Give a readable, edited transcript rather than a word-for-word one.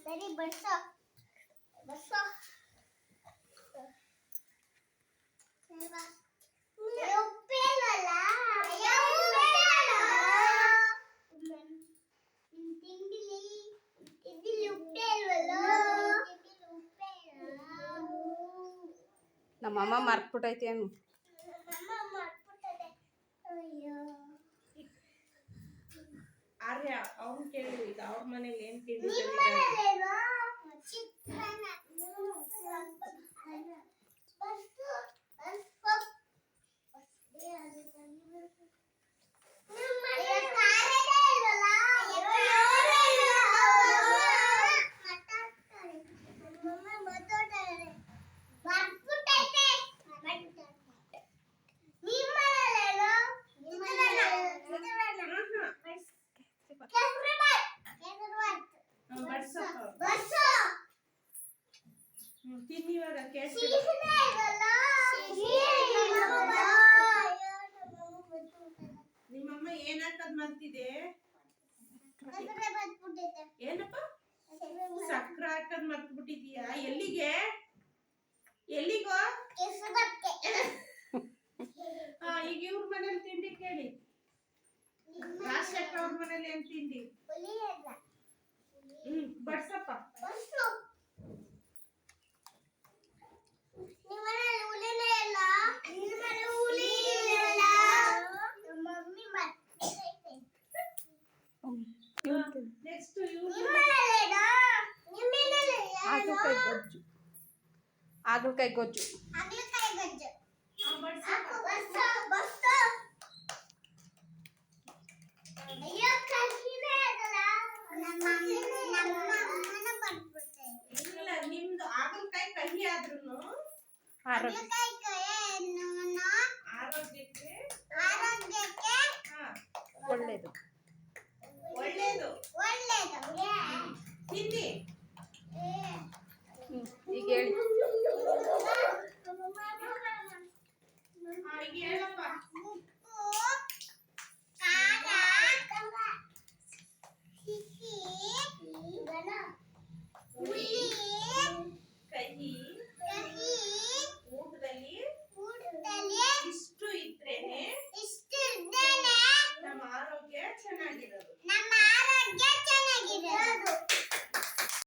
ಸರಿ ಬಡ್ಸೋ ಬಡ್ಸೋ ಉಪ್ಪೇನಲ್ಲ ತಿಂಡಿಲಿ ಉಪ್ಪೇಲ್ವಲ್ಲ ನಮ್ಮಮ್ಮ ಮರ್ತ್ಬಿಟ್ಟೈತಿ ಏನು ಆರ್ಯ ಅವ್ನು ಕೇಳಿ ಈಗ ಅವ್ರ ಮನೇಲಿ ಏನ್ ತಿಂಡಿ ತಿನ್ನಿವಾಗ ನಿಮ್ಮಮ್ಮ ಏನ್ ಹಾಕದ್ ಮಾಡ್ತಿದೆ ಏನಪ್ಪ ಸಕ್ರ ಹಾಕದ್ ಮರ್ತ್ಬಿಟ್ಟಿದೀಯಾ ಎಲ್ಲಿಗೆ ಎಲ್ಲಿಗೋ ಈಗ ಇವ್ರ ಮನೇಲಿ ತಿಂಡಿ ಕೇಳಿ ರಾಜಶೇಖರ್ ಅವ್ರ ಮನೇಲಿ ಏನ್ ತಿಂಡಿ ಬಡ್ಸಪ್ಪ ನೆಕ್ಸ್ಟ್ ಹಾಗಲಕಾಯಿ ಗೊಜ್ಜು ಇಲ್ಲ ನಿಮ್ದು ಹಾಗಲಕಾಯಿ ಕಹಿ ಆದ್ರೂ ಆರೋಗ್ಯಕ್ಕೆ ಒಳ್ಳೇದು ಒಳ್ಳೇದು ತಿಂಡಿ ಈಗ ಹೇಳಿ ಈಗ ಹೇಳಪ್ಪ ಕಹಿ ಊಟದಲ್ಲಿ ಇಷ್ಟು ಇದ್ರೇನೆ ನಮ್ಮ ಆರೋಗ್ಯ ಚೆನ್ನಾಗಿರೋದು.